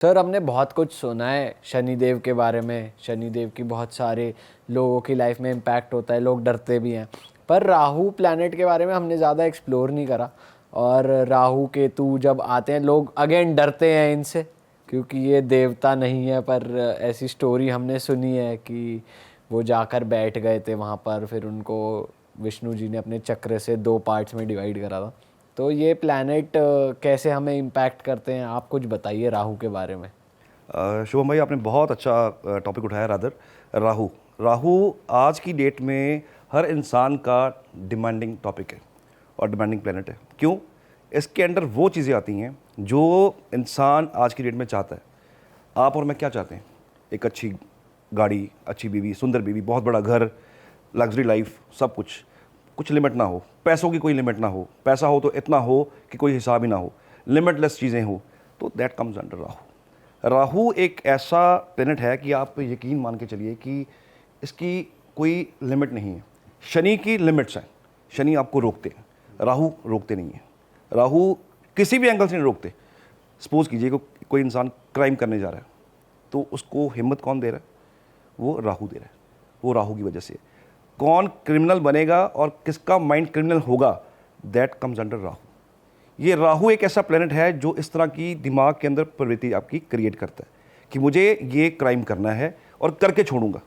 Sir हमने बहुत कुछ सुना है शनिदेव के बारे में। शनिदेव की बहुत सारे लोगों की लाइफ में इम्पैक्ट होता है, लोग डरते भी हैं। पर राहु प्लैनेट के बारे में हमने ज़्यादा एक्सप्लोर नहीं करा। और राहु केतु जब आते हैं लोग अगेन डरते हैं इनसे, क्योंकि ये देवता नहीं है। पर ऐसी स्टोरी हमने सुनी है कि वो जाकर बैठ गए थे वहाँ पर, फिर उनको विष्णु जी ने अपने चक्र से 2 पार्ट्स में डिवाइड करा था। तो ये प्लैनेट कैसे हमें इम्पैक्ट करते हैं, आप कुछ बताइए राहु के बारे में। शुभम भाई, आपने बहुत अच्छा टॉपिक उठाया। रादर राहु राहु आज की डेट में हर इंसान का डिमांडिंग टॉपिक है और डिमांडिंग प्लेनेट है। क्यों? इसके अंदर वो चीज़ें आती हैं जो इंसान आज की डेट में चाहता है। आप और मैं क्या चाहते हैं? एक अच्छी गाड़ी, अच्छी बीवी, सुंदर बीवी, बहुत बड़ा घर, लग्जरी लाइफ, सब कुछ। कुछ लिमिट ना हो, पैसों की कोई लिमिट ना हो। पैसा हो तो इतना हो कि कोई हिसाब ही ना हो, लिमिटलेस चीज़ें हो। तो that comes under Rahu. Rahu एक ऐसा प्लेनेट है कि आप यकीन मान के चलिए कि इसकी कोई लिमिट नहीं है। शनि की लिमिट्स हैं। शनि आपको रोकते हैं, राहु रोकते नहीं है। राहु किसी भी एंगल से नहीं रोकते। सपोज कीजिए कोई इंसान क्राइम करने जा रहा है, तो उसको हिम्मत कौन दे रहा है? वो राहु दे रहा है। वो राहु की वजह से कौन क्रिमिनल बनेगा और किसका माइंड क्रिमिनल होगा, दैट कम्स अंडर राहु। ये राहु एक ऐसा प्लेनेट है जो इस तरह की दिमाग के अंदर प्रवृत्ति आपकी क्रिएट करता है कि मुझे ये क्राइम करना है और करके छोड़ूंगा।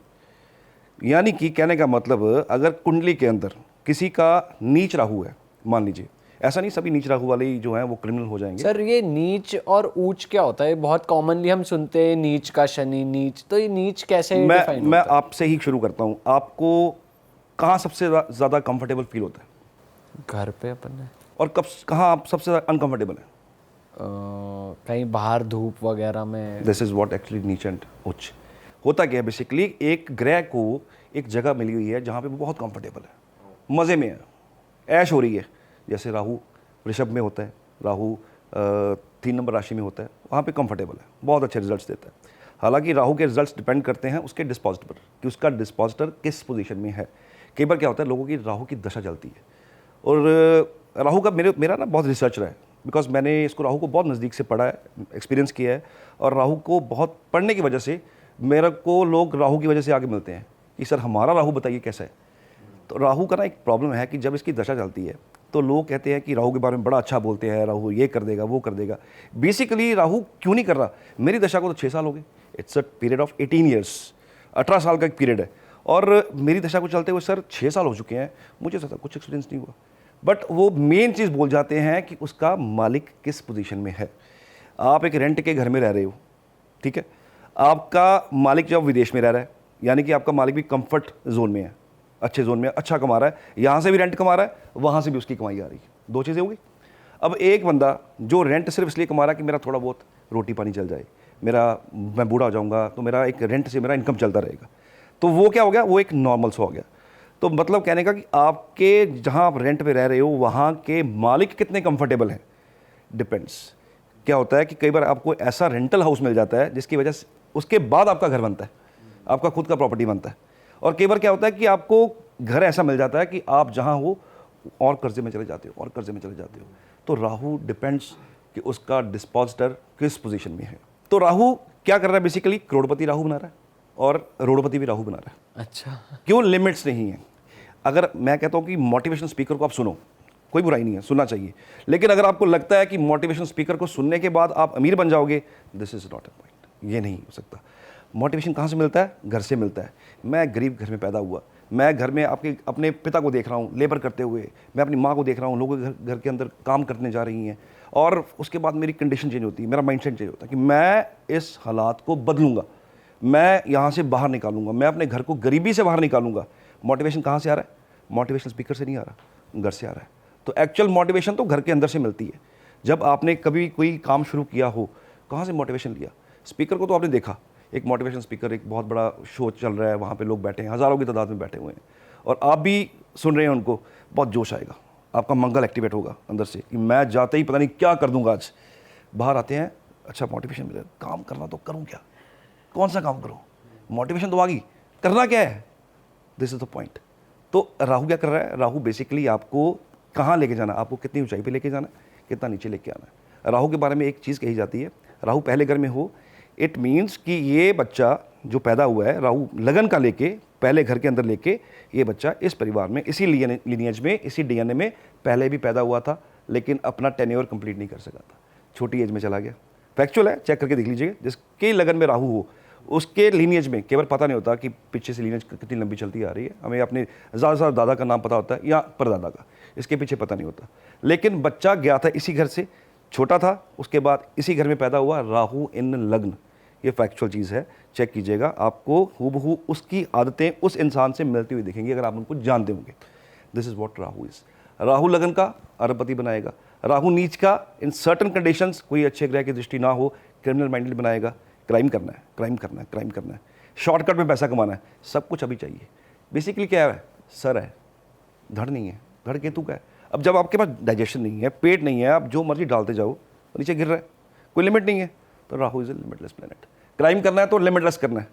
यानी कि कहने का मतलब, अगर कुंडली के अंदर किसी का नीच राहु है, मान लीजिए, ऐसा नहीं सभी नीच राहु वाले ही जो हैं वो क्रिमिनल हो जाएंगे। सर ये नीच और ऊंच क्या होता है? बहुत कॉमनली हम सुनते हैं नीच का शनि, नीच। तो ये नीच कैसे डिफाइन मैं होता है? आपसे ही शुरू करता हूँ। आपको कहाँ सबसे ज़्यादा कंफर्टेबल फील होता है? घर पे अपन है। और कहाँ आप सबसे ज़्यादा अनकंफर्टेबल है? कहीं बाहर धूप वगैरह में। दिस इज़ व्हाट एक्चुअली नीच एंड उच्च होता क्या है। बेसिकली एक ग्रह को एक जगह मिली हुई है जहाँ पे वो बहुत कंफर्टेबल है, मज़े में है, ऐश हो रही है। जैसे राहु वृषभ में होता है, राहु 3 नंबर राशि में होता है, वहाँ पे कंफर्टेबल है, बहुत अच्छे रिजल्ट्स देता है। हालांकि राहु के रिजल्ट्स डिपेंड करते हैं उसके डिस्पोजिटर पर, कि उसका डिस्पोजिटर किस पोजीशन में है। कई बार क्या होता है, लोगों की राहु की दशा चलती है। और राहु का मेरा ना बहुत रिसर्च रहा है, बिकॉज मैंने इसको राहु को बहुत नज़दीक से पढ़ा है, एक्सपीरियंस किया है। और राहु को बहुत पढ़ने की वजह से मेरे को लोग राहु की वजह से आगे मिलते हैं कि सर हमारा राहु बताइए कैसा है। तो राहु का ना एक प्रॉब्लम है कि जब इसकी दशा चलती है तो लोग कहते हैं कि राहु के बारे में बड़ा अच्छा बोलते हैं, राहु ये कर देगा वो कर देगा। बेसिकली राहु क्यों नहीं कर रहा? मेरी दशा को तो 6 साल हो गए। It's a period of 18 years, 18 साल का एक पीरियड है। और मेरी दशा को चलते हुए सर 6 साल हो चुके हैं, मुझे सर कुछ एक्सपीरियंस नहीं हुआ। बट वो मेन चीज़ बोल जाते हैं कि उसका मालिक किस पोजीशन में है। आप एक रेंट के घर में रह रहे हो, ठीक है, आपका मालिक जब विदेश में रह रहा है, यानी कि आपका मालिक भी कंफर्ट जोन में है, अच्छे जोन में, अच्छा कमा रहा है, यहाँ से भी रेंट कमा रहा है, वहाँ से भी उसकी कमाई आ रही है। 2 चीज़ें होगी। अब एक बंदा जो रेंट सिर्फ इसलिए कमा रहा है कि मेरा थोड़ा बहुत रोटी पानी चल जाए, मैं बूढ़ा हो जाऊँगा तो मेरा एक रेंट से मेरा इनकम चलता रहेगा, तो वो क्या हो गया, वो एक नॉर्मल सा हो गया। तो मतलब कहने का कि आपके जहाँ आप रेंट पे रह रहे हो वहाँ के मालिक कितने कंफर्टेबल हैं, डिपेंड्स। क्या होता है कि कई बार आपको ऐसा रेंटल हाउस मिल जाता है जिसकी वजह से उसके बाद आपका घर बनता है, आपका खुद का प्रॉपर्टी बनता है। और कई बार क्या होता है कि आपको घर ऐसा मिल जाता है कि आप जहाँ हो और कर्जे में चले जाते हो और कर्जे में चले जाते हो। तो राहु डिपेंड्स कि उसका डिस्पोजिटर किस पोजीशन में है। तो राहु क्या कर रहा है? बेसिकली करोड़पति राहु बना रहा है और रोड़पति भी राहु बना रहा है। अच्छा। क्यों? लिमिट्स नहीं है। अगर मैं कहता हूँ कि मोटिवेशनल स्पीकर को आप सुनो, कोई बुराई नहीं है, सुनना चाहिए। लेकिन अगर आपको लगता है कि मोटिवेशनल स्पीकर को सुनने के बाद आप अमीर बन जाओगे, this is not a point. ये नहीं हो सकता। मोटिवेशन कहाँ से मिलता है? घर से मिलता है। मैं गरीब घर में पैदा हुआ, मैं घर में अपने पिता को देख रहा हूँ लेबर करते हुए, मैं अपनी माँ को देख रहा हूँ लोगों के घर के अंदर काम करने जा रही हैं, और उसके बाद मेरी कंडीशन चेंज होती है, मेरा माइंडसेट चेंज होता है कि मैं इस हालात को बदलूंगा, मैं यहाँ से बाहर निकालूंगा, मैं अपने घर को गरीबी से बाहर निकालूंगा। मोटिवेशन कहाँ से आ रहा है? मोटिवेशन स्पीकर से नहीं आ रहा, घर से आ रहा है। तो एक्चुअल मोटिवेशन तो घर के अंदर से मिलती है। जब आपने कभी कोई काम शुरू किया हो, कहाँ से मोटिवेशन लिया? स्पीकर को तो आपने देखा, एक मोटिवेशन स्पीकर, एक बहुत बड़ा शो चल रहा है, वहाँ पे लोग बैठे हैं, हज़ारों की तादाद में बैठे हुए हैं, और आप भी सुन रहे हैं उनको, बहुत जोश आएगा, आपका मंगल एक्टिवेट होगा अंदर से कि मैं जाते ही पता नहीं क्या कर दूंगा आज। बाहर आते हैं, अच्छा मोटिवेशन मिले, काम करना तो करूँ क्या, कौन सा काम करूँ, मोटिवेशन तो आ गई, करना क्या है, दिस इज़ द पॉइंट। तो राहु क्या कर रहा है? राहु बेसिकली आपको कहाँ लेके जाना, आपको कितनी ऊंचाई पे लेके जाना है, कितना नीचे लेके आना है। राहु के बारे में एक चीज़ कही जाती है, राहु पहले घर में हो इट मीन्स कि ये बच्चा जो पैदा हुआ है राहु लगन का लेके, पहले घर के अंदर लेके, ये बच्चा इस परिवार में, इसी लीनियज में, इसी डीएनए में पहले भी पैदा हुआ था, लेकिन अपना टेन्योर कंप्लीट नहीं कर सका था, छोटी एज में चला गया। फैक्चुअल है, चेक करके देख लीजिएगा। जिसके लगन में राहु हो उसके लीनियज में केवल पता नहीं होता कि पीछे से लीनियज कितनी लंबी चलती आ रही है। हमें अपने ज़्यादा से ज़्यादा दादा का नाम पता होता है या परदादा का, इसके पीछे पता नहीं होता। लेकिन बच्चा गया था इसी घर से, छोटा था, उसके बाद इसी घर में पैदा हुआ, राहु इन लग्न। ये फैक्चुअल चीज़ है, चेक कीजिएगा, आपको हूबहू उसकी आदतें उस इंसान से मिलती हुई दिखेंगी अगर आप उनको जानते होंगे। This is what Rahu is. Rahu लगन का अरबपति बनाएगा, राहु नीच का इन सर्टन कंडीशंस, कोई अच्छे ग्रह की दृष्टि ना हो, क्रिमिनल माइंडेड बनाएगा। क्राइम करना है, क्राइम करना है, क्राइम करना है, शॉर्टकट में पैसा कमाना है, सब कुछ अभी चाहिए। बेसिकली क्या है, सर है, धड़ नहीं है, धड़ केतु का है। अब जब आपके पास डाइजेशन नहीं है, पेट नहीं है, आप जो मर्जी डालते जाओ नीचे गिर रहा है, कोई लिमिट नहीं है, तो Rahu is a limitless planet. Crime करना है तो लिमिटलेस करना है,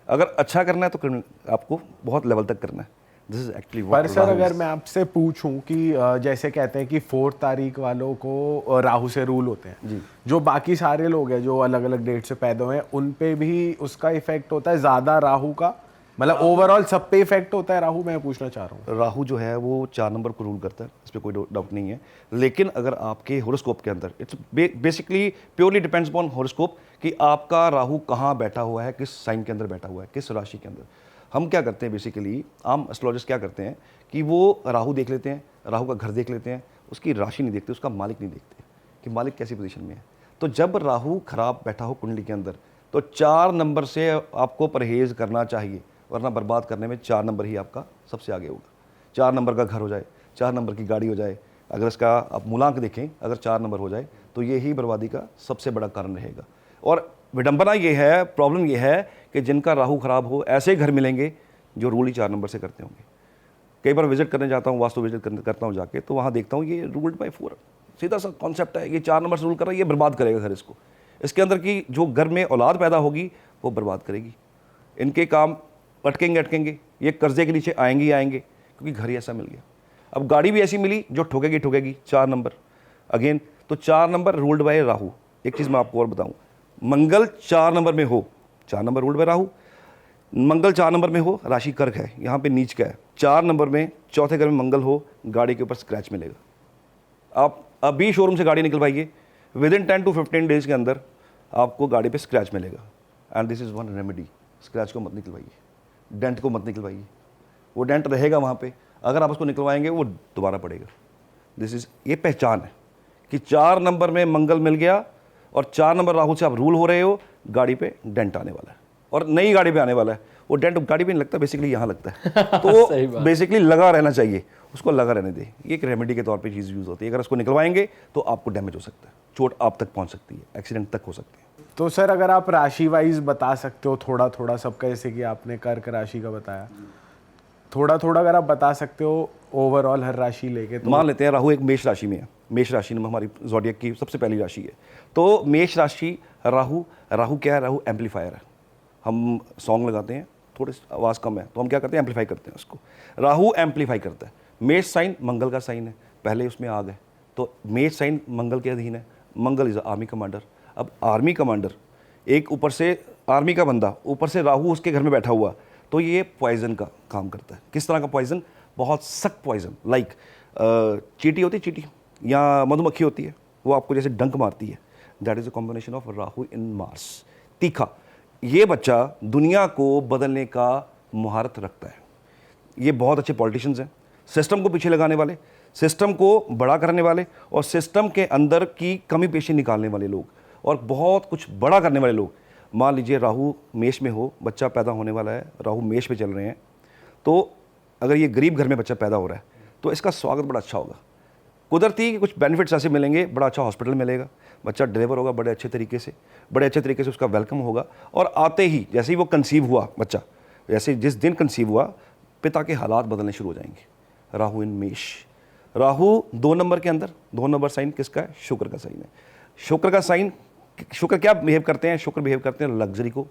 अगर अच्छा करना है तो आपको बहुत लेवल तक करना है। दिस इज एक्चुअली पर सर अगर मैं आपसे पूछूं कि जैसे कहते हैं कि 4 तारीख वालों को राहु से रूल होते हैं जी, जो बाकी सारे लोग हैं जो अलग अलग डेट से पैदा हुए हैं उन पे भी उसका इफेक्ट होता है ज़्यादा राहु का, मतलब ओवरऑल सब पे इफेक्ट होता है राहु? मैं पूछना चाह रहा हूँ। राहु जो है वो 4 नंबर को रूल करता है, इस पर कोई डाउट नहीं है। लेकिन अगर आपके होरोस्कोप के अंदर, it's basically purely depends upon horoscope कि आपका राहु कहाँ बैठा हुआ है, किस साइन के अंदर बैठा हुआ है, किस राशि के अंदर। हम क्या करते हैं बेसिकली, आम एस्ट्रोलॉजिस्ट क्या करते हैं कि वो राहु देख लेते हैं, राहु का घर देख लेते हैं, उसकी राशि नहीं देखते, उसका मालिक नहीं देखते कि मालिक कैसी पोजीशन में है। तो जब राहु खराब बैठा हो कुंडली के अंदर तो 4 नंबर से आपको परहेज करना चाहिए, वरना बर्बाद करने में 4 नंबर ही आपका सबसे आगे होगा। 4 नंबर का घर हो जाए, 4 नंबर की गाड़ी हो जाए, अगर इसका आप मूलांक देखें, अगर 4 नंबर हो जाए तो ये ही बर्बादी का सबसे बड़ा कारण रहेगा। और विडंबना ये है, प्रॉब्लम ये है कि जिनका राहु खराब हो ऐसे घर मिलेंगे जो रूल ही 4 नंबर से करते होंगे। कई बार विजिट करने जाता हूँ, वास्तु विजिट करता हूँ जाके, तो वहाँ देखता हूँ ये रूल्ड बाय 4, सीधा सा कॉन्सेप्ट है, ये 4 नंबर से रूल कर रहा है, ये बर्बाद करेगा घर इसको, इसके अंदर की जो घर में औलाद पैदा होगी वो बर्बाद करेगी, इनके काम अटकेंगे, ये कर्जे के नीचे आएंगे ही आएंगे, क्योंकि घर ही ऐसा मिल गया। अब गाड़ी भी ऐसी मिली जो ठोकेगी 4 नंबर अगेन, तो 4 नंबर रूल्ड बाय राहु। एक चीज़ मैं आपको और बताऊँ, मंगल 4 नंबर में हो, 4 number ruled by Rahu, Mangal 4 number में हो, राशि कर्क है, यहाँ पे नीच का है, 4 नंबर में चौथे घर में मंगल हो, गाड़ी के ऊपर स्क्रैच मिलेगा। आप अभी शोरूम से गाड़ी निकलवाइए, विद इन 10 to 15 डेज के अंदर आपको गाड़ी पे स्क्रैच मिलेगा। And this is one remedy, scratch को मत निकलवाइए, डेंट को मत निकलवाइए, वो डेंट रहेगा वहाँ पे, अगर आप उसको निकलवाएंगे वो दोबारा पड़ेगा। दिस इज़, ये पहचान है कि 4 नंबर में मंगल मिल गया और 4 नंबर राहु से आप रूल हो रहे हो, गाड़ी पे डेंट आने वाला है और नई गाड़ी पे आने वाला है। वो डेंट गाड़ी पे नहीं लगता, बेसिकली यहाँ लगता है, तो बेसिकली लगा रहना चाहिए, उसको लगा रहने दे। ये एक रेमेडी के तौर पे चीज़ यूज़ होती है, अगर उसको निकलवाएंगे तो आपको डैमेज हो सकता है, चोट आप तक पहुँच सकती है, एक्सीडेंट तक हो सकती है। तो सर अगर आप राशि वाइज बता सकते हो थोड़ा थोड़ा सबका, जैसे कि आपने कर्क राशि का बताया, थोड़ा थोड़ा अगर आप बता सकते हो ओवरऑल हर राशि लेके। तो मान लेते हैं राहु एक मेष राशि में है, मेष राशि में हमारी ज़ोडिएक की सबसे पहली राशि है, तो मेष राशि राहु क्या है, राहु एम्पलीफायर है। हम सॉन्ग लगाते हैं, थोड़ी आवाज़ कम है तो हम क्या करते हैं, एम्पलीफाई करते हैं उसको, राहु एम्पलीफाई करता है। मेष साइन मंगल का साइन है, पहले उसमें आ गए, तो मेष साइन मंगल के अधीन है, मंगल इज़ आर्मी कमांडर। अब आर्मी कमांडर, एक ऊपर से आर्मी का बंदा, ऊपर से राहु उसके घर में बैठा हुआ, तो ये पॉइजन का काम करता है। किस तरह का पॉइजन? बहुत सख्त पॉइजन, लाइक चींटी होती है, चींटी या मधुमक्खी होती है, वो आपको जैसे डंक मारती है, that is a combination of Rahu in Mars. तीखा, ये बच्चा दुनिया को बदलने का महारत रखता है। ये बहुत अच्छे पॉलिटिशियंस हैं, सिस्टम को पीछे लगाने वाले, सिस्टम को बड़ा करने वाले और सिस्टम के अंदर की कमी पेशी निकालने वाले लोग और बहुत कुछ बड़ा करने वाले लोग। मान लीजिए राहु मेष में हो, बच्चा पैदा होने वाला है, राहु मेष पे चल रहे हैं, तो अगर ये गरीब घर में बच्चा पैदा हो रहा है तो इसका स्वागत बड़ा अच्छा होगा। कुदरती कुछ बेनिफिट्स ऐसे मिलेंगे, बड़ा अच्छा हॉस्पिटल मिलेगा, बच्चा डिलीवर होगा बड़े अच्छे तरीके से उसका वेलकम होगा। और आते ही जैसे ही वो कंसीव हुआ बच्चा, जैसे जिस दिन कंसीव हुआ, पिता के हालात बदलने शुरू हो जाएंगे। राहु इन मेष, राहु 2 नंबर के अंदर, 2 नंबर साइन किसका है? शुक्र का साइन है। शुक्र का साइन, शुक्र क्या बिहेव करते हैं? शुक्र बिहेव करते हैं लग्जरी को,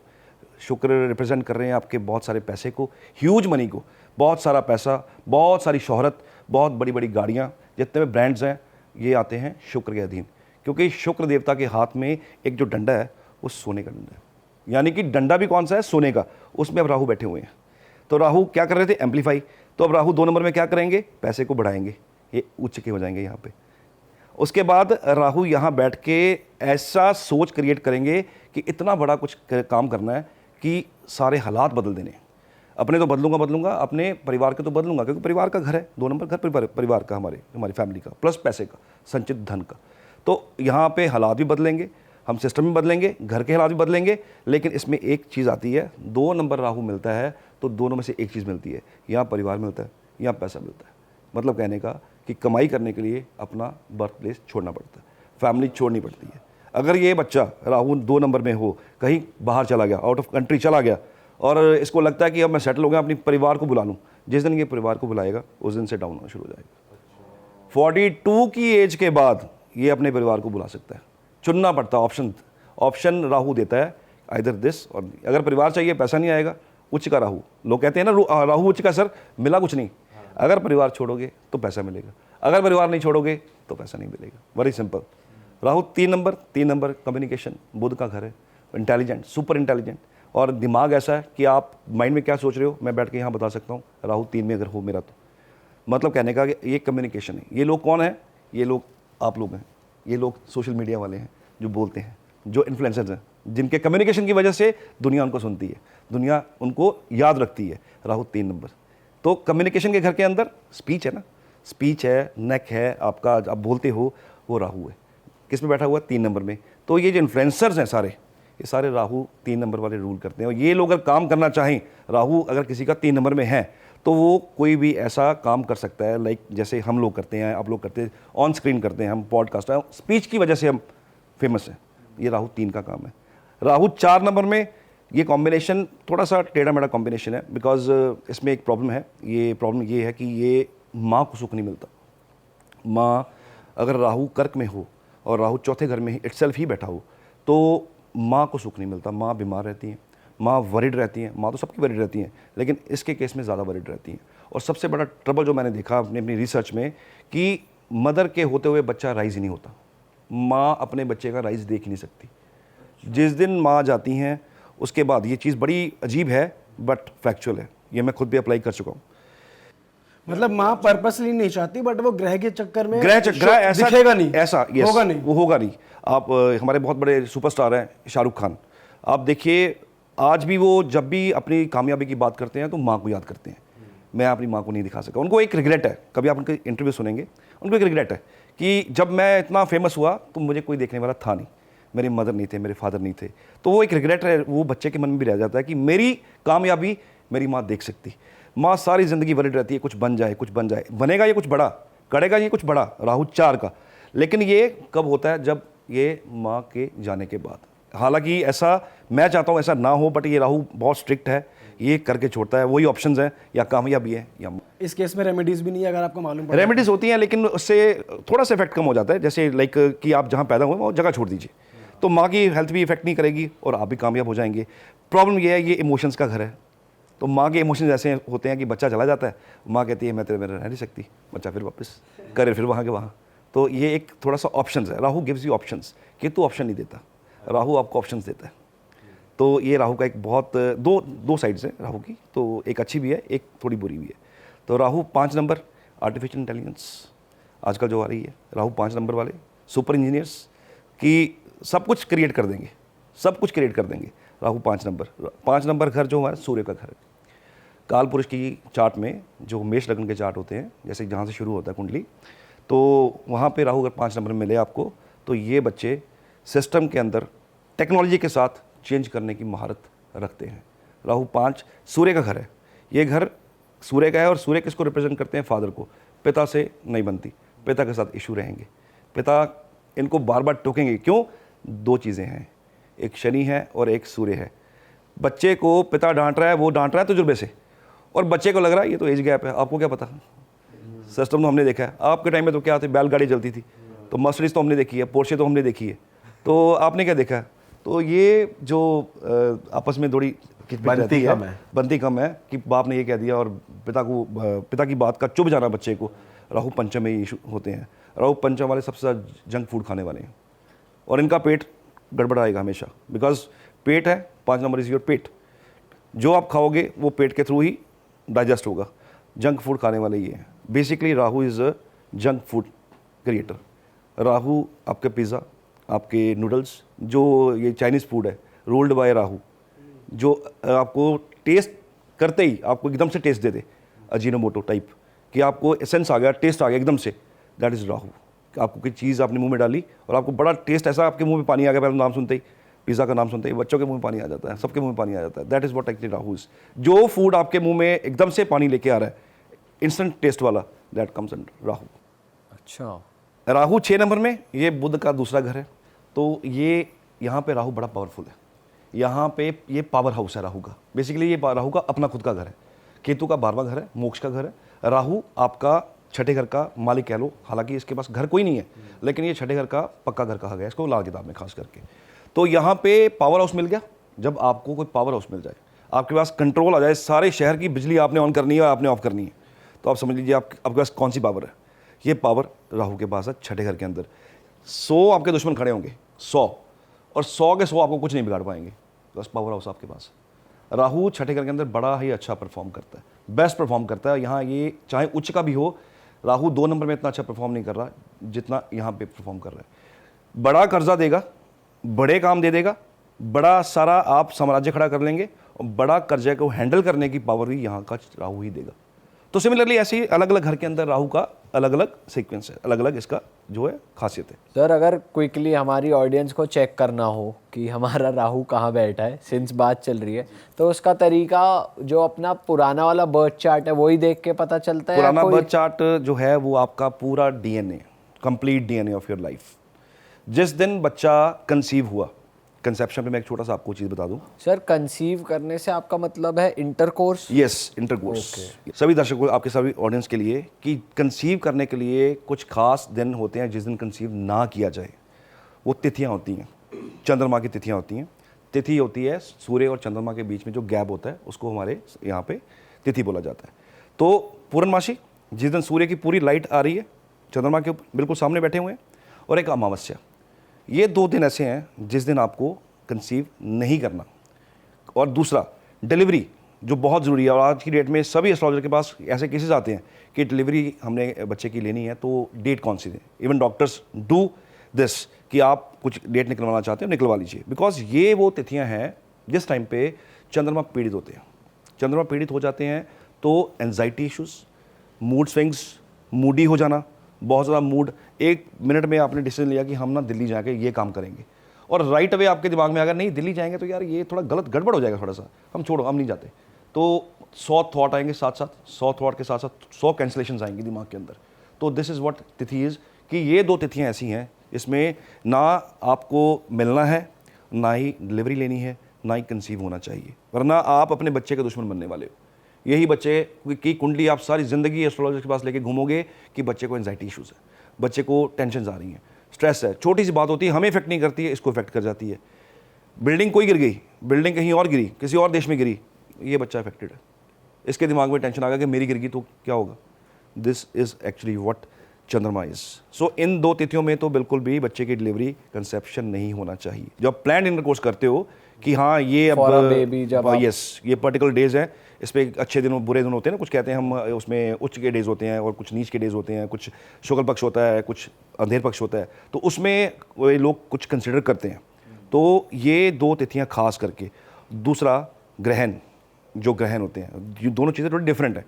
शुक्र रिप्रेजेंट कर रहे हैं आपके बहुत सारे पैसे को, ह्यूज मनी को, बहुत सारा पैसा, बहुत सारी शोहरत, बहुत बड़ी बड़ी गाड़ियाँ, जितने भी ब्रांड्स हैं ये आते हैं शुक्र के अधीन, क्योंकि शुक्र देवता के हाथ में एक जो डंडा है वो सोने का डंडा है। यानी कि डंडा भी कौन सा है, सोने का, उसमें अब राहु बैठे हुए हैं। तो राहु क्या कर रहे थे, एम्पलीफाई। तो अब राहु 2 नंबर में क्या करेंगे, पैसे को बढ़ाएंगे, ये उच्च के हो जाएंगे यहाँ पे। उसके बाद राहु यहाँ बैठ के ऐसा सोच क्रिएट करेंगे कि इतना बड़ा कुछ काम करना है कि सारे हालात बदल देने। अपने तो बदलूंगा, अपने परिवार के तो बदलूंगा, क्योंकि परिवार का घर है, 2 नंबर घर परिवार का, हमारी फैमिली का, प्लस पैसे का, संचित धन का। तो यहाँ पे हालात भी बदलेंगे, हम सिस्टम भी बदलेंगे, घर के हालात भी बदलेंगे। लेकिन इसमें एक चीज़ आती है, 2 नंबर राहु मिलता है तो दोनों में से एक चीज़ मिलती है, यहाँ परिवार मिलता है, यहाँ पैसा मिलता है। मतलब कहने का कि कमाई करने के लिए अपना बर्थ प्लेस छोड़ना पड़ता है, फैमिली छोड़नी पड़ती है। अगर ये बच्चा राहु 2 नंबर में हो, कहीं बाहर चला गया, आउट ऑफ कंट्री चला गया, और इसको लगता है कि अब मैं सेटल हो गया, अपनी परिवार को बुला लूँ, जिस दिन ये परिवार को बुलाएगा उस दिन से डाउन होना शुरू हो जाएगा। 42 की एज के बाद ये अपने परिवार को बुला सकता है, चुनना पड़ता है, ऑप्शन राहु देता है, आइदर दिस और अगर परिवार चाहिए, पैसा नहीं आएगा, उच्च का राहु। लोग कहते हैं ना राहु उच्च का सर मिला कुछ नहीं, अगर परिवार छोड़ोगे तो पैसा मिलेगा, अगर परिवार नहीं छोड़ोगे तो पैसा नहीं मिलेगा। Very simple. Rahu 3 number communication, Budh का घर है, इंटेलिजेंट, सुपर इंटेलिजेंट, और दिमाग ऐसा है कि आप माइंड में क्या सोच रहे हो मैं बैठ के यहाँ बता सकता हूँ। राहु 3 में अगर हो मेरा तो मतलब कहने का कि ये कम्युनिकेशन है। ये लोग कौन है, ये लोग आप लोग हैं, ये लोग सोशल मीडिया वाले हैं जो बोलते हैं, जो इन्फ्लुएंसर्स हैं, जिनके कम्युनिकेशन की वजह से दुनिया उनको सुनती है, दुनिया उनको याद रखती है। राहु 3 नंबर। तो कम्युनिकेशन के घर के अंदर स्पीच है ना, स्पीच है, नेक है आपका, आप बोलते हो, वो राहु है। किस में बैठा हुआ है, 3 नंबर में। तो ये जो इन्फ्लुएंसर्स हैं सारे, ये सारे राहु 3 नंबर वाले रूल करते हैं। और ये लोग अगर काम करना चाहें, राहु अगर किसी का 3 नंबर में है तो वो कोई भी ऐसा काम कर सकता है, लाइक जैसे हम लोग करते हैं, आप लोग करते हैं, ऑन स्क्रीन करते हैं, हम पॉडकास्ट है, स्पीच की वजह से हम फेमस हैं। ये राहु 3 का काम है। राहु 4 नंबर में ये कॉम्बिनेशन थोड़ा सा टेढ़ा मेढ़ा कॉम्बिनेशन है, बिकॉज इसमें एक प्रॉब्लम है। ये प्रॉब्लम ये है कि ये माँ को सुख नहीं मिलता। माँ अगर राहु कर्क में हो और राहु चौथे घर में इटसेल्फ ही बैठा हो तो माँ को सुख नहीं मिलता। माँ बीमार रहती हैं, माँ वरिड रहती हैं, माँ तो सबकी वरिड रहती हैं, लेकिन इसके केस में ज़्यादा वरिड रहती हैं। और सबसे बड़ा ट्रबल जो मैंने देखा अपनी रिसर्च में कि मदर के होते हुए बच्चा राइज ही नहीं होता। माँ अपने बच्चे का राइज देख ही नहीं सकती। जिस दिन माँ जाती हैं उसके बाद, ये चीज़ बड़ी अजीब है बट फैक्चुअल है, ये मैं खुद भी अप्लाई कर चुका हूँ। मतलब माँ पर्पसली नहीं चाहती, बट वो ग्रह के चक्कर में ग्रह ऐसा दिखेगा नहीं, ऐसा yes, होगा नहीं, वो होगा नहीं। आप हमारे बहुत बड़े सुपरस्टार हैं शाहरुख खान, आप देखिए आज भी वो जब भी अपनी कामयाबी की बात करते हैं तो माँ को याद करते हैं। मैं अपनी माँ को नहीं दिखा सका, उनको एक रिग्रेट है। कभी आप उनके इंटरव्यू सुनेंगे, उनको एक रिग्रेट है कि जब मैं इतना फेमस हुआ तो मुझे कोई देखने वाला था नहीं, मेरे मदर नहीं थे, मेरे फादर नहीं थे। तो वो एक रिग्रेट है, वो बच्चे के मन में भी रह जाता है कि मेरी कामयाबी मेरी माँ देख सकती। माँ सारी ज़िंदगी वरिड रहती है, कुछ बन जाए, बनेगा ये कुछ बड़ा, करेगा ये कुछ बड़ा, राहु 4 का। लेकिन ये कब होता है, जब ये माँ के जाने के बाद। हालांकि ऐसा मैं चाहता हूँ ऐसा ना हो, बट ये राहु बहुत स्ट्रिक्ट है, ये करके छोड़ता है। वही ऑप्शंस हैं, या कामयाबी है या इस केस में रेमेडीज भी नहीं है, अगर आपको मालूम पड़े। रेमेडीज होती हैं, लेकिन उससे थोड़ा सा इफेक्ट कम हो जाता है। जैसे लाइक कि आप जहाँ पैदा हुए वो जगह छोड़ दीजिए, तो माँ की हेल्थ भी इफेक्ट नहीं करेगी और आप भी कामयाब हो जाएंगे। प्रॉब्लम ये है, ये इमोशंस का घर है, तो माँ के इमोशंस ऐसे होते हैं कि बच्चा चला जाता है, माँ कहती है मैं तेरे में रह नहीं सकती, बच्चा फिर वापस करे, फिर वहाँ के वहाँ। तो ये एक थोड़ा सा ऑप्शंस है। Rahu gives you options, Ketu option नहीं देता, राहु आपको ऑप्शंस देता है। तो ये राहु का एक बहुत दो साइड्स हैं राहु की, तो एक अच्छी भी है, एक थोड़ी बुरी भी है। तो राहु 5 नंबर, आर्टिफिशियल इंटेलिजेंस आजकल जो आ रही है, राहु 5 नंबर वाले सुपर इंजीनियर्स की सब कुछ क्रिएट कर देंगे, सब कुछ क्रिएट कर देंगे। राहु 5 नंबर घर जो हमारा सूर्य का घर है। काल पुरुष की चार्ट में जो मेष लग्न के चार्ट होते हैं, जैसे जहाँ से शुरू होता है कुंडली, तो वहाँ पे राहु अगर 5 नंबर में मिले आपको, तो ये बच्चे सिस्टम के अंदर टेक्नोलॉजी के साथ चेंज करने की महारत रखते हैं। राहु 5 सूर्य का घर है, ये घर सूर्य का है, और सूर्य किसको रिप्रेजेंट करते हैं, फादर को। पिता से नहीं बनती, पिता के साथ इशू रहेंगे, पिता इनको बार बार टोकेंगे। क्यों? 2 चीज़ें हैं, एक शनि है और एक सूर्य है। बच्चे को पिता डांट रहा है, वो डांट रहा है तजुर्बे से, और बच्चे को लग रहा है ये तो एज गैप है, आपको क्या पता, सिस्टम तो हमने देखा है। आपके टाइम में तो क्या थी, बैलगाड़ी चलती थी, तो मर्सिडीज तो हमने देखी है, पोर्शे तो हमने देखी है, तो आपने क्या देखा? तो ये जो आपस में थोड़ी बनती कम है कि बाप ने ये कह दिया, और पिता की बात का चुभ जाना बच्चे को। राहु पंचम में इशू होते हैं। राहु पंचम वाले सबसे ज़्यादा जंक फूड खाने वाले हैं, और इनका पेट गड़बड़ाएगा हमेशा, बिकॉज पेट है, 5 नंबर इज योर पेट। जो आप खाओगे वो पेट के थ्रू ही डाइजेस्ट होगा। जंक फूड खाने वाले ये हैं। Basically Rahu is a junk food creator. Rahu आपके पिज़्ज़ा, आपके नूडल्स, जो ये चाइनीज़ फूड है रोल्ड बाय राहु, जो आपको टेस्ट करते ही आपको एकदम से टेस्ट दे दे, अजीनोमोटो टाइप, कि आपको एसेंस आ गया, टेस्ट आ गया एकदम से, दैट इज़ राहु। आपको कोई चीज़ आपने मुंह में डाली और आपको बड़ा टेस्ट ऐसा, आपके मुंह में पानी आ गया पहले नाम सुनते ही, पिज़्ज़ा का नाम सुनते ही बच्चों के मुंह में पानी आ जाता है, सबके मुंह में पानी आ जाता है। That is what actually Rahu is. जो फूड आपके मुंह में एकदम से पानी लेके आ रहा है, इंस्टेंट टेस्ट वाला, दैट कम्स अंडर राहु। अच्छा, राहु 6 नंबर में, ये बुध का दूसरा घर है। तो ये यहाँ पे राहु बड़ा पावरफुल है। यहाँ पे ये पावर हाउस है राहु का। बेसिकली ये राहु का अपना खुद का घर है। केतु का 12वां घर है, मोक्ष का घर है। राहु आपका छठे घर का मालिक कह लो, हालांकि इसके पास घर कोई नहीं है, लेकिन ये छठे घर का पक्का घर कहा गया इसको लाल किताब में खास करके। तो यहाँ पे पावर हाउस मिल गया। जब आपको कोई पावर हाउस मिल जाए, आपके पास कंट्रोल आ जाए, सारे शहर की बिजली आपने ऑन करनी है और आपने ऑफ करनी है, तो आप समझ लीजिए आपके पास कौन सी पावर है। ये पावर राहु के पास है छठे घर के अंदर। 100 आपके दुश्मन खड़े होंगे, 100, और 100 के 100 आपको कुछ नहीं बिगाड़ पाएंगे, बस पावर हाउस आपके पास। राहु छठे घर के अंदर बड़ा ही अच्छा परफॉर्म करता है, बेस्ट परफॉर्म करता है। यहाँ ये चाहे उच्च का भी हो, राहु 2 नंबर में इतना अच्छा परफॉर्म नहीं कर रहा जितना यहाँ पे परफॉर्म कर रहा है। बड़ा कर्जा देगा, बड़े काम दे देगा, बड़ा सारा आप साम्राज्य खड़ा कर लेंगे, और बड़ा कर्जे को हैंडल करने की पावर भी यहाँ का राहु ही देगा। तो सिमिलरली ऐसे ही अलग अलग घर के अंदर राहु का अलग अलग सीक्वेंस है, अलग अलग इसका जो है खासियत है। सर अगर क्विकली हमारी ऑडियंस को चेक करना हो कि हमारा राहु कहाँ बैठा है, सिंस बात चल रही है, तो उसका तरीका जो अपना पुराना वाला बर्थ चार्ट है वही देख के पता चलता है? पुराना बर्थ चार्ट जो है वो आपका पूरा DNA, complete DNA of your life. जिस दिन बच्चा कंसीव हुआ, कंसेप्शन पे मैं एक छोटा सा आपको चीज़ बता दूं। सर कंसीव करने से आपका मतलब है इंटरकोर्स? Yes, intercourse. सभी दर्शकों, आपके सभी ऑडियंस के लिए, कि कंसीव करने के लिए कुछ खास दिन होते हैं जिस दिन कंसीव ना किया जाए। वो तिथियां होती हैं, चंद्रमा की तिथियां होती हैं। तिथि होती है सूर्य और चंद्रमा के बीच में जो गैप होता है, उसको हमारे यहाँ पे तिथि बोला जाता है। तो पूर्णमासी, जिस दिन सूर्य की पूरी लाइट आ रही है, चंद्रमा के बिल्कुल सामने बैठे हुए हैं, और एक अमावस्या। ये 2 दिन ऐसे हैं जिस दिन आपको कंसीव नहीं करना। और दूसरा डिलीवरी, जो बहुत ज़रूरी है। और आज की डेट में सभी एस्ट्रोलॉजर के पास ऐसे केसेस आते हैं कि डिलीवरी हमने बच्चे की लेनी है, तो डेट कौन सी दें। इवन डॉक्टर्स डू दिस कि आप कुछ डेट निकलवाना चाहते हो, निकलवा लीजिए। बिकॉज ये वो तिथियां हैं जिस टाइम पे चंद्रमा पीड़ित होते हैं। चंद्रमा पीड़ित हो जाते हैं तो anxiety issues, mood swings, Moody हो जाना, बहुत ज़्यादा मूड, 1 मिनट में आपने डिसीजन लिया कि हम ना दिल्ली जाके ये काम करेंगे, और राइट अवे आपके दिमाग में अगर नहीं दिल्ली जाएंगे तो यार ये थोड़ा गलत गड़बड़ हो जाएगा, थोड़ा सा हम छोड़ो, हम नहीं जाते, तो 100 थॉट आएंगे साथ साथ, 100 थॉट के साथ साथ 100 कैंसलेशन आएंगी दिमाग के अंदर। तो दिस इज़ व्हाट तिथि इज़, कि ये 2 तिथियाँ ऐसी हैं इसमें ना आपको मिलना है, ना ही डिलीवरी लेनी है, ना ही कंसीव होना चाहिए, वरना आप अपने बच्चे के दुश्मन बनने वाले हो। यही बच्चे की कुंडली आप सारी ज़िंदगी एस्ट्रोलॉजर के पास लेके घूमोगे कि बच्चे को एंजाइटी इशूज़ है, बच्चे को टेंशन आ रही हैं, स्ट्रेस है, छोटी सी बात होती है, हमें इफेक्ट नहीं करती है, इसको इफेक्ट कर जाती है। बिल्डिंग कोई गिर गई, बिल्डिंग कहीं और गिरी, किसी और देश में गिरी, ये बच्चा इफेक्टेड है, इसके दिमाग में टेंशन आ गया कि मेरी गिर गई तो क्या होगा। दिस इज़ एक्चुअली व्हाट चंद्रमा इज। सो इन 2 तिथियों में तो बिल्कुल भी बच्चे की डिलीवरी कंसेप्शन नहीं होना चाहिए। जब प्लान इंटरकोर्स करते हो कि हाँ ये अब यस ये पर्टिकुलर डेज है, इस पर अच्छे दिन बुरे दिन होते हैं ना, कुछ कहते हैं हम, उसमें उच्च के डेज होते हैं और कुछ नीच के डेज होते हैं, कुछ शुक्ल पक्ष होता है, कुछ अंधेर पक्ष होता है, तो उसमें वो लोग कुछ कंसिडर करते हैं। तो ये 2 तिथियां खास करके। दूसरा ग्रहण, जो ग्रहण होते हैं, ये दोनों चीज़ें थोड़ी डिफरेंट है।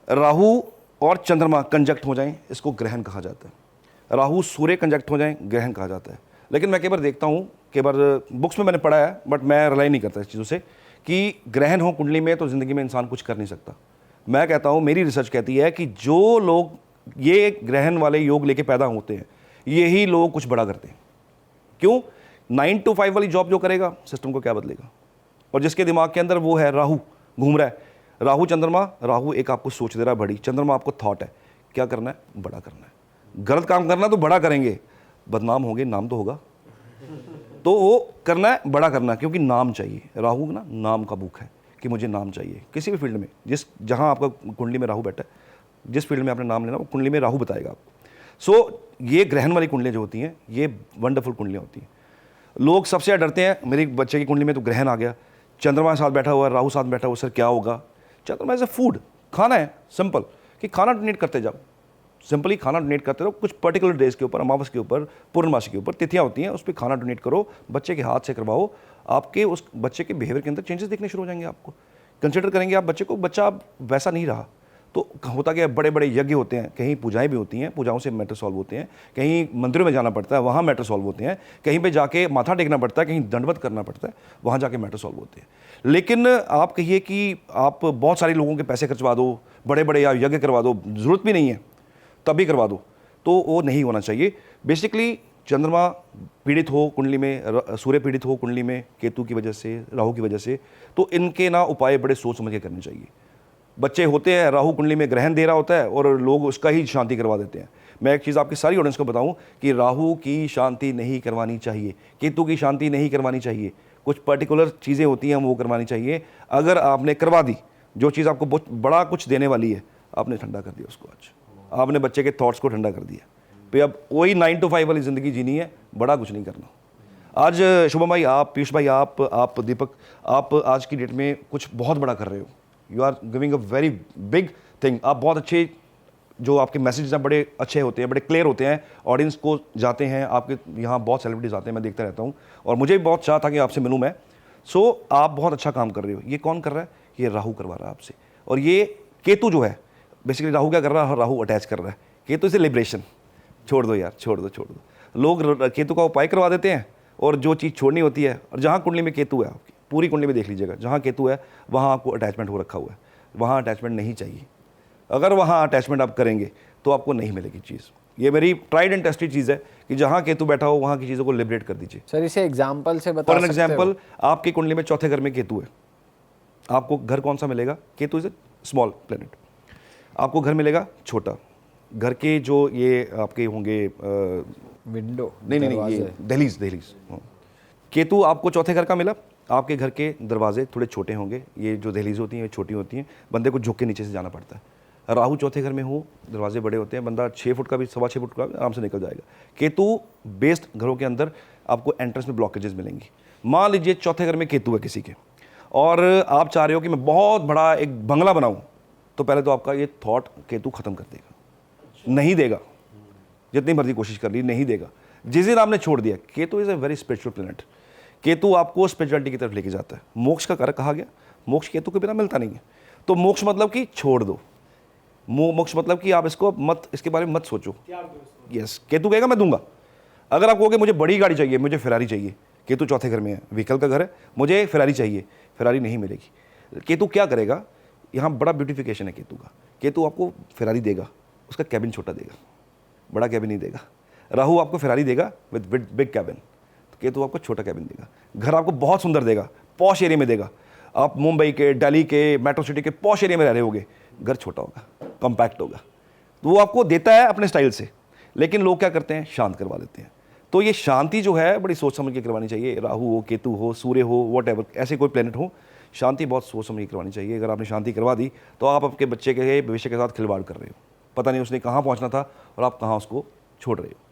राहु और चंद्रमा कंजक्ट हो जाएं, इसको ग्रहण कहा जाता है। राहु सूर्य कंजक्ट हो जाएं, ग्रहण कहा जाता है। लेकिन मैं कई बार देखता हूँ, कई बार बुक्स में मैंने पढ़ा है, बट मैं रिलाई नहीं करता इस चीज़ों से, कि ग्रहण हो कुंडली में तो ज़िंदगी में इंसान कुछ कर नहीं सकता। मैं कहता हूँ, मेरी रिसर्च कहती है कि जो लोग ये ग्रहण वाले योग लेके पैदा होते हैं, यही लोग कुछ बड़ा करते हैं। क्यों? 9 to 5 वाली जॉब जो करेगा, सिस्टम को क्या बदलेगा। और जिसके दिमाग के अंदर वो है राहु घूम रहा है, राहु चंद्रमा, राहु एक आपको सोच दे रहा है बड़ी, चंद्रमा आपको थॉट है क्या करना है, बड़ा करना है। गलत काम करना तो बड़ा करेंगे, बदनाम होंगे, नाम तो होगा, तो वो करना है बड़ा करना, क्योंकि नाम चाहिए। राहु ना नाम का बुक है कि मुझे नाम चाहिए किसी भी फील्ड में, जहाँ आपका कुंडली में राहु बैठा है, जिस फील्ड में आपने नाम लेना वो कुंडली में राहु बताएगा आपको। सो ये ग्रहण वाली कुंडलियाँ जो होती हैं, ये वंडरफुल कुंडलियाँ होती हैं। लोग सबसे ज़्यादा डरते हैं, मेरे बच्चे की कुंडली में तो ग्रहण आ गया, चंद्रमा साथ बैठा हुआ है, राहु साथ बैठा हुआ, सर क्या होगा? चंद्रमा एज ए फूड, खाना है, सिंपल, कि खाना डोनेट करते जाओ, सिंपली खाना डोनेट करते रहो, कुछ पर्टिकुलर डेज के ऊपर, अमावस के ऊपर, पूर्णमासी के ऊपर तिथियाँ होती हैं, उस पर खाना डोनेट करो, बच्चे के हाथ से करवाओ, आपके उस बच्चे के बिहेवियर के अंदर चेंजेस देखने शुरू हो जाएंगे। आपको कंसिडर करेंगे आप बच्चे को, बच्चा अब वैसा नहीं रहा। तो होता क्या है, बड़े बड़े यज्ञ होते हैं, कहीं पूजाएं भी होती हैं, पूजाओं से मैटर सॉल्व होते हैं, कहीं मंदिरों में जाना पड़ता है, वहाँ मैटर सॉल्व होते हैं, कहीं पे जाके माथा टेकना पड़ता है, कहीं दंडवत करना पड़ता है, वहाँ जाके मैटर सॉल्व होते हैं। लेकिन आप कहिए कि आप बहुत सारे लोगों के पैसे खर्चवा दो, बड़े बड़े या यज्ञ करवा दो, ज़रूरत भी नहीं है तभी करवा दो, तो वो नहीं होना चाहिए। बेसिकली चंद्रमा पीड़ित हो कुंडली में, सूर्य पीड़ित हो कुंडली में केतु की वजह से, राहु की वजह से, तो इनके ना उपाय बड़े सोच समझ के करने चाहिए। बच्चे होते हैं, राहु कुंडली में ग्रहण दे रहा होता है और लोग उसका ही शांति करवा देते हैं। मैं एक चीज़ आपकी सारी ऑडियंस को बताऊं कि राहु की शांति नहीं करवानी चाहिए, केतु की शांति नहीं करवानी चाहिए, कुछ पर्टिकुलर चीज़ें होती हैं वो करवानी चाहिए। अगर आपने करवा दी, जो चीज़ आपको बहुत बड़ा कुछ देने वाली है, आपने ठंडा कर दिया उसको, आज आपने बच्चे के थॉट्स को ठंडा कर दिया, तो अब वही 9 to 5 वाली ज़िंदगी जीनी है, बड़ा कुछ नहीं करना। आज शुभम भाई, आप पीयूष भाई, आप दीपक, आप आज की डेट में कुछ बहुत बड़ा कर रहे हो, you are giving a very big thing. आप बहुत अच्छे, जो आपके मैसेजेस हैं बड़े अच्छे होते हैं, बड़े क्लियर होते हैं, ऑडियंस को जाते हैं। आपके यहाँ बहुत सेलिब्रिटीज़ आते हैं, मैं देखता रहता हूँ, और मुझे भी बहुत चाह था कि आपसे मिलूँ मैं। सो आप बहुत अच्छा काम कर रहे हो। ये कौन कर रहा है? ये राहु करवा रहा है आपसे, और ये केतु जो है, बेसिकली राहु क्या कर रहा है? राहु अटैच कर रहा है, केतु से लिबरेशन। छोड़ दो यार, छोड़ दो, छोड़ दो। लोग केतु का उपाय करवा देते हैं, और जो चीज़ छोड़नी होती है, और जहाँ कुंडली में केतु है, आपकी पूरी कुंडली में देख लीजिएगा, जहाँ केतु है वहाँ आपको अटैचमेंट हो रखा हुआ है, वहाँ अटैचमेंट नहीं चाहिए। अगर वहाँ अटैचमेंट आप करेंगे तो आपको नहीं मिलेगी चीज़। ये मेरी ट्राइड एंड टेस्टेड चीज़ है कि जहाँ केतु बैठा हो वहाँ की चीज़ों को लिबरेट कर दीजिए। सर इसे एग्जाम्पल से बता फॉर एन सकते हो? एग्जाम्पल, आपकी कुंडली में चौथे घर में केतु है, आपको घर कौन सा मिलेगा? Ketu is a small planet, आपको घर मिलेगा छोटा। घर के जो ये आपके होंगे विंडो, नहीं, ये दहलीज। केतु आपको चौथे घर का मिला, आपके घर के दरवाजे थोड़े छोटे होंगे, ये जो दहलीज होती हैं ये छोटी होती हैं, बंदे को झुक के नीचे से जाना पड़ता है। राहु चौथे घर में हो, दरवाजे बड़े होते हैं, बंदा 6 फुट का भी, 6.25 फुट का भी आराम से निकल जाएगा। केतु बेस्ड घरों के अंदर आपको एंट्रेंस में ब्लॉकेजेस मिलेंगी। मान लीजिए चौथे घर में केतु है किसी के, और आप चाह रहे हो कि मैं बहुत बड़ा एक बंगला बनाऊँ, तो पहले तो आपका ये थॉट केतु ख़त्म कर देगा, नहीं देगा, जितनी मर्जी कोशिश कर ली नहीं देगा। जिस दिन आपने छोड़ दिया, Ketu is a very spiritual planet, Ketu आपको स्पिरिचुअलिटी की तरफ लेके जाता है। मोक्ष का कारक कहा गया, मोक्ष केतु के बिना मिलता नहीं है। तो मोक्ष मतलब कि छोड़ दो, मोक्ष मतलब कि आप इसको मत, इसके बारे में मत सोचो। यस, केतु कहेगा मैं दूंगा। अगर आप कहोगे मुझे बड़ी गाड़ी चाहिए, मुझे फेरारी चाहिए, केतु चौथे घर में है, व्हीकल का घर है, मुझे फेरारी चाहिए, फेरारी नहीं मिलेगी। केतु क्या करेगा? यहाँ बड़ा ब्यूटिफिकेशन है केतु का। केतु आपको फेरारी देगा, उसका कैबिन छोटा देगा, बड़ा कैबिन नहीं देगा। राहु आपको फेरारी देगा विद बिग कैबिन, तो केतु आपको छोटा कैबिन देगा। घर आपको बहुत सुंदर देगा, पॉश एरिया में देगा। आप मुंबई के, दिल्ली के, मेट्रो सिटी के पॉश एरिया में रह रहे होगे, घर छोटा होगा, कॉम्पैक्ट होगा, तो वो आपको देता है अपने स्टाइल से। लेकिन लोग क्या करते हैं? शांत करवा देते हैं। तो ये शांति जो है बड़ी सोच समझ के करवानी चाहिए। राहु हो, केतु हो, सूर्य हो, वॉट ऐसे कोई प्लेनेट हो, शांति बहुत सोच समझ के करवानी चाहिए। अगर आपने शांति करवा दी तो आप आपके बच्चे के भविष्य के साथ खिलवाड़ कर रहे हो। पता नहीं उसने कहाँ पहुँचना था और आप कहाँ उसको छोड़ रहे हो।